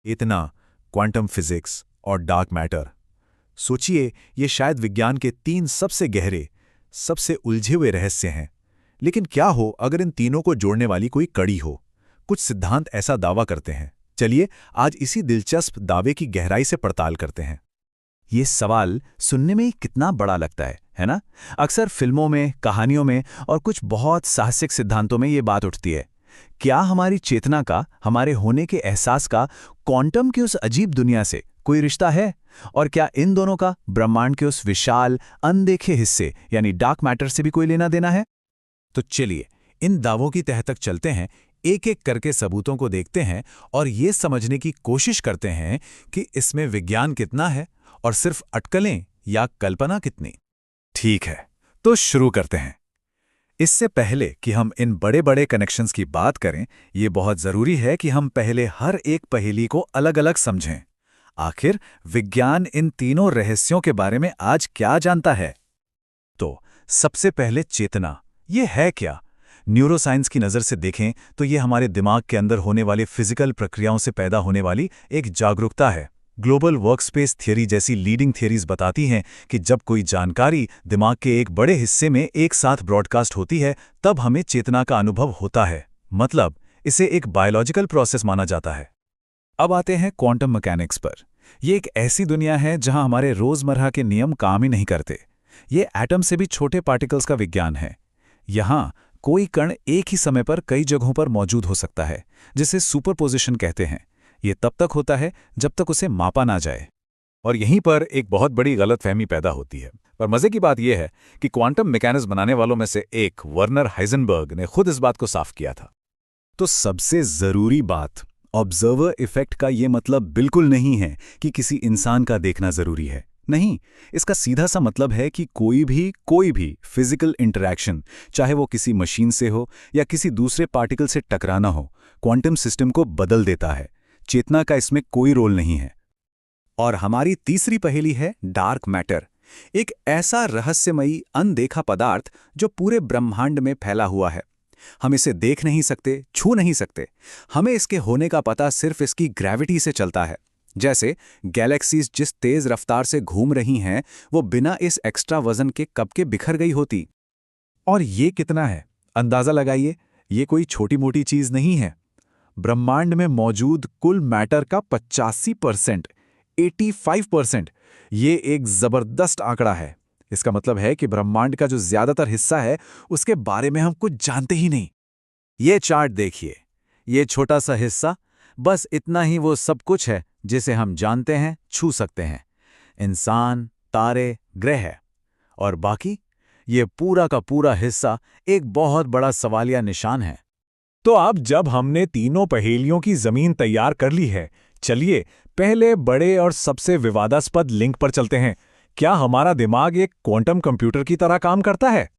इतना quantum physics और dark matter. सोचिए, ये शायद विज्ञान के 3 सबसे गहरे, सबसे उलझे हुए रहस्य हैं। लेकिन क्या हो अगर इन तीनों को जोड़ने वाली कोई कड़ी हो? कुछ सिद्धांत ऐसा दावा करते हैं। चलिए आज इसी दिलचस्प दावे की गहराई से पड़ताल करते हैं। ये सवाल सुनने में ही कितना बड़ा लगता है ना? अक्सर फिल्मों में, कहानियों में और कुछ बहुत साहसिक सिद्धांतों में ये बात उठती है। क्या हमारी चेतना का, हमारे होने के एहसास का क्वांटम की उस अजीब दुनिया से कोई रिश्ता है? और क्या इन दोनों का ब्रह्मांड के उस विशाल, अनदेखे हिस्से यानी डार्क मैटर से भी कोई लेना देना है? तो चलिए इन दावों की तह तक चलते हैं, एक एक करके सबूतों को देखते हैं और ये समझने की कोशिश करते हैं कि इसमें विज्ञान कितना है और सिर्फ अटकलें या कल्पना कितनी। ठीक है, तो शुरू करते हैं। इससे पहले कि हम इन बड़े बड़े कनेक्शंस की बात करें, ये बहुत जरूरी है कि हम पहले हर एक पहेली को अलग अलग समझें। आखिर विज्ञान इन तीनों रहस्यों के बारे में आज क्या जानता है? तो सबसे पहले चेतना, ये है क्या? न्यूरोसाइंस की नज़र से देखें तो ये हमारे दिमाग के अंदर होने वाली फिजिकल प्रक्रियाओं से पैदा होने वाली एक जागरूकता है। ग्लोबल वर्कस्पेस थियरी जैसी लीडिंग थियरीज बताती हैं कि जब कोई जानकारी दिमाग के एक बड़े हिस्से में एक साथ ब्रॉडकास्ट होती है, तब हमें चेतना का अनुभव होता है। मतलब इसे एक बायोलॉजिकल प्रोसेस माना जाता है। अब आते हैं क्वांटम मैकेनिक्स पर। यह एक ऐसी दुनिया है जहां हमारे रोजमर्रा के नियम काम ही नहीं करते। ये एटम से भी छोटे पार्टिकल्स का विज्ञान है। यहां कोई कण एक ही समय पर कई जगहों पर मौजूद हो सकता है, जिसे सुपरपोजिशन कहते हैं। ये तब तक होता है जब तक उसे मापा ना जाए। और यहीं पर एक बहुत बड़ी गलतफहमी पैदा होती है। पर मजे की बात यह है कि क्वांटम मैकेनिक्स बनाने वालों में से एक वर्नर हाइजेनबर्ग ने खुद इस बात को साफ किया था। तो सबसे जरूरी बात, ऑब्जर्वर इफेक्ट का ये मतलब बिल्कुल नहीं है कि किसी इंसान का देखना जरूरी है। नहीं, इसका सीधा सा मतलब है कि कोई भी फिजिकल इंटरैक्शन, चाहे वो किसी मशीन से हो या किसी दूसरे पार्टिकल से टकराना हो, क्वांटम सिस्टम को बदल देता है। चेतना का इसमें कोई रोल नहीं है। और हमारी तीसरी पहेली है डार्क मैटर, एक ऐसा रहस्यमयी अनदेखा पदार्थ जो पूरे ब्रह्मांड में फैला हुआ है। हम इसे देख नहीं सकते, छू नहीं सकते। हमें इसके होने का पता सिर्फ इसकी ग्रेविटी से चलता है। जैसे गैलेक्सीज जिस तेज रफ्तार से घूम रही हैं, वो बिना इस एक्स्ट्रा वजन के कब के बिखर गई होती। और ये कितना है अंदाजा लगाइए। ये कोई छोटी मोटी चीज नहीं है। ब्रह्मांड में मौजूद कुल मैटर का 85%, 85%, ये एक जबरदस्त आंकड़ा है। इसका मतलब है कि ब्रह्मांड का जो ज्यादातर हिस्सा है, उसके बारे में हम कुछ जानते ही नहीं। ये चार्ट देखिए, ये छोटा सा हिस्सा, बस इतना ही वो सब कुछ है जिसे हम जानते हैं, छू सकते हैं। इंसान, तारे, ग्रह। और बाकी ये पूरा का पूरा हिस्सा एक बहुत बड़ा सवालिया निशान है। तो अब जब हमने तीनों पहेलियों की जमीन तैयार कर ली है, चलिए पहले बड़े और सबसे विवादास्पद लिंक पर चलते हैं। क्या हमारा दिमाग एक क्वांटम कंप्यूटर की तरह काम करता है?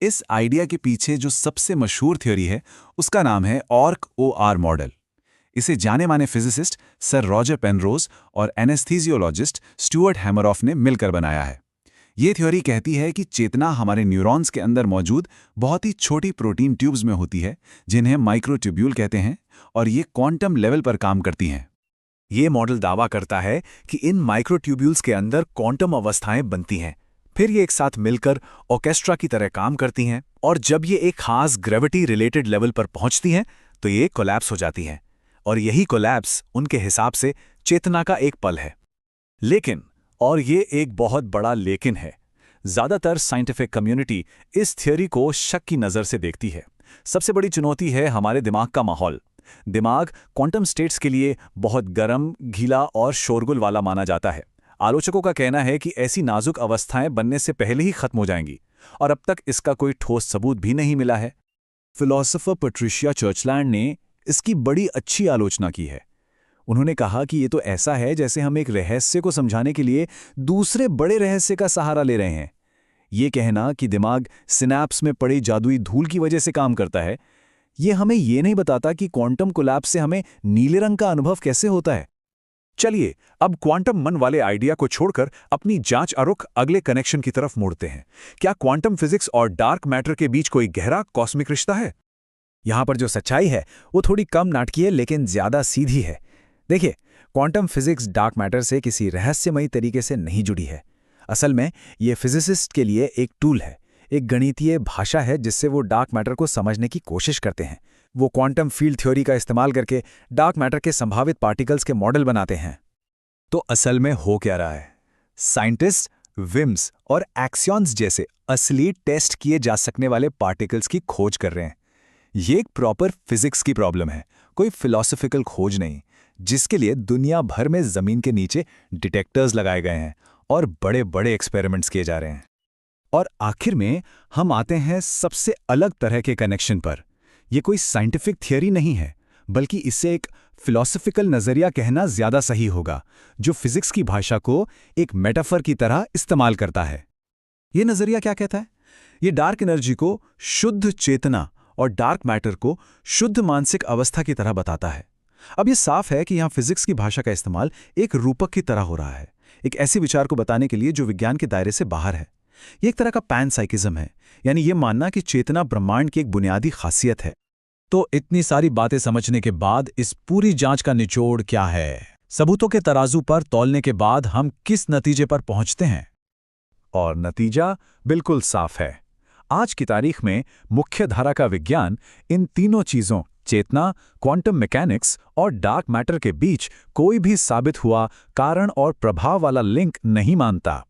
इस आइडिया के पीछे जो सबसे मशहूर थ्योरी है, उसका नाम है ORC-OR मॉडल। इसे जाने माने फिजिसिस्ट सर रॉजर पेनरोज और एनेस्थीजियोलॉजिस्ट स्टुअर्ट हैमरऑफ ने मिलकर बनाया है। ये थ्योरी कहती है कि चेतना हमारे न्यूरॉन्स के अंदर मौजूद बहुत ही छोटी प्रोटीन ट्यूब्स में होती है, जिन्हें माइक्रोट्यूब्यूल कहते हैं, और ये क्वांटम लेवल पर काम करती हैं। ये मॉडल दावा करता है कि इन माइक्रोट्यूब्यूल्स के अंदर क्वांटम अवस्थाएं बनती हैं, फिर ये एक साथ मिलकर ऑर्केस्ट्रा की तरह काम करती हैं, और जब ये एक खास ग्रेविटी रिलेटेड लेवल पर पहुंचती हैं तो ये कोलैप्स हो जाती हैं। और यही कोलैप्स उनके हिसाब से चेतना का एक पल है। लेकिन, और ये एक बहुत बड़ा लेकिन है, ज्यादातर साइंटिफिक कम्युनिटी इस थ्योरी को शक की नज़र से देखती है। सबसे बड़ी चुनौती है हमारे दिमाग का माहौल। दिमाग क्वांटम स्टेट्स के लिए बहुत गर्म, गीला और शोरगुल वाला माना जाता है। आलोचकों का कहना है कि ऐसी नाजुक अवस्थाएं बनने से पहले ही खत्म हो जाएंगी, और अब तक इसका कोई ठोस सबूत भी नहीं मिला है। फिलोसोफर पैट्रिशिया चर्चलैंड ने इसकी बड़ी अच्छी आलोचना की है। उन्होंने कहा कि ये तो ऐसा है जैसे हम एक रहस्य को समझाने के लिए दूसरे बड़े रहस्य का सहारा ले रहे हैं। ये कहना कि दिमाग सिनैप्स में पड़ी जादुई धूल की वजह से काम करता है, ये हमें ये नहीं बताता कि क्वांटम कोलैप्स से हमें नीले रंग का अनुभव कैसे होता है। चलिए अब क्वांटम मन वाले आइडिया को छोड़कर अपनी जांच अरुख अगले कनेक्शन की तरफ मोड़ते हैं। क्या क्वांटम फिजिक्स और डार्क मैटर के बीच कोई गहरा कॉस्मिक रिश्ता है? यहां पर जो सच्चाई है वो थोड़ी कम नाटकीय लेकिन ज्यादा सीधी है। देखिए, क्वांटम फिजिक्स डार्क मैटर से किसी रहस्यमयी तरीके से नहीं जुड़ी है। असल में ये फिजिसिस्ट के लिए एक टूल है, एक गणितीय भाषा है जिससे वो डार्क मैटर को समझने की कोशिश करते हैं। वो क्वांटम फील्ड थ्योरी का इस्तेमाल करके डार्क मैटर के संभावित पार्टिकल्स के मॉडल बनाते हैं। तो असल में हो क्या रहा है? साइंटिस्ट विम्स और एक्सियॉन्स जैसे असली टेस्ट किए जा सकने वाले पार्टिकल्स की खोज कर रहे हैं। ये एक प्रॉपर फिजिक्स की प्रॉब्लम है, कोई फिलॉसफिकल खोज नहीं, जिसके लिए दुनिया भर में जमीन के नीचे डिटेक्टर्स लगाए गए हैं और बड़े बड़े एक्सपेरिमेंट्स किए जा रहे हैं। और आखिर में हम आते हैं सबसे अलग तरह के कनेक्शन पर। यह कोई साइंटिफिक थियरी नहीं है, बल्कि इसे एक फिलॉसफिकल नजरिया कहना ज्यादा सही होगा, जो फिजिक्स की भाषा को एक मेटाफर की तरह इस्तेमाल करता है। यह नजरिया क्या कहता है? यह डार्क एनर्जी को शुद्ध चेतना और डार्क मैटर को शुद्ध मानसिक अवस्था की तरह बताता है। अब यह साफ है कि यहां फिजिक्स की भाषा का इस्तेमाल एक रूपक की तरह हो रहा है, एक ऐसे विचार को बताने के लिए जो विज्ञान के दायरे से बाहर है। यह एक तरह का पैनसाइकिज्म है, यानी यह मानना कि चेतना ब्रह्मांड की एक बुनियादी खासियत है। तो इतनी सारी बातें समझने के बाद इस पूरी जांच का निचोड़ क्या है? सबूतों के तराजू पर तौलने के बाद हम किस नतीजे पर पहुंचते हैं? और नतीजा बिल्कुल साफ है। आज की तारीख में मुख्य धारा का विज्ञान इन तीनों चीजों, चेतना, क्वांटम मैकेनिक्स और डार्क मैटर के बीच कोई भी साबित हुआ कारण और प्रभाव वाला लिंक नहीं मानता।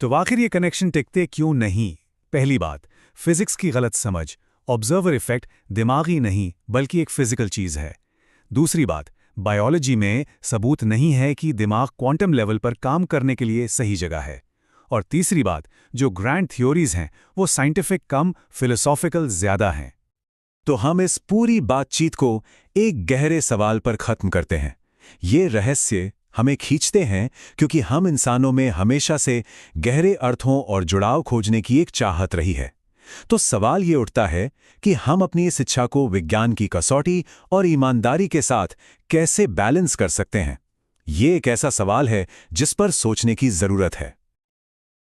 तो आखिर ये कनेक्शन टिकते क्यों नहीं? पहली बात, फिजिक्स की गलत समझ। ऑब्जर्वर इफेक्ट दिमागी नहीं बल्कि एक फिजिकल चीज है। दूसरी बात, बायोलॉजी में सबूत नहीं है कि दिमाग क्वांटम लेवल पर काम करने के लिए सही जगह है। और तीसरी बात, जो ग्रैंड थ्योरीज हैं वो साइंटिफिक कम फिलोसॉफिकल ज्यादा हैं। तो हम इस पूरी बातचीत को एक गहरे सवाल पर खत्म करते हैं। ये रहस्य हमें खींचते हैं क्योंकि हम इंसानों में हमेशा से गहरे अर्थों और जुड़ाव खोजने की एक चाहत रही है। तो सवाल ये उठता है कि हम अपनी इस इच्छा को विज्ञान की कसौटी और ईमानदारी के साथ कैसे बैलेंस कर सकते हैं? ये एक ऐसा सवाल है जिस पर सोचने की जरूरत है।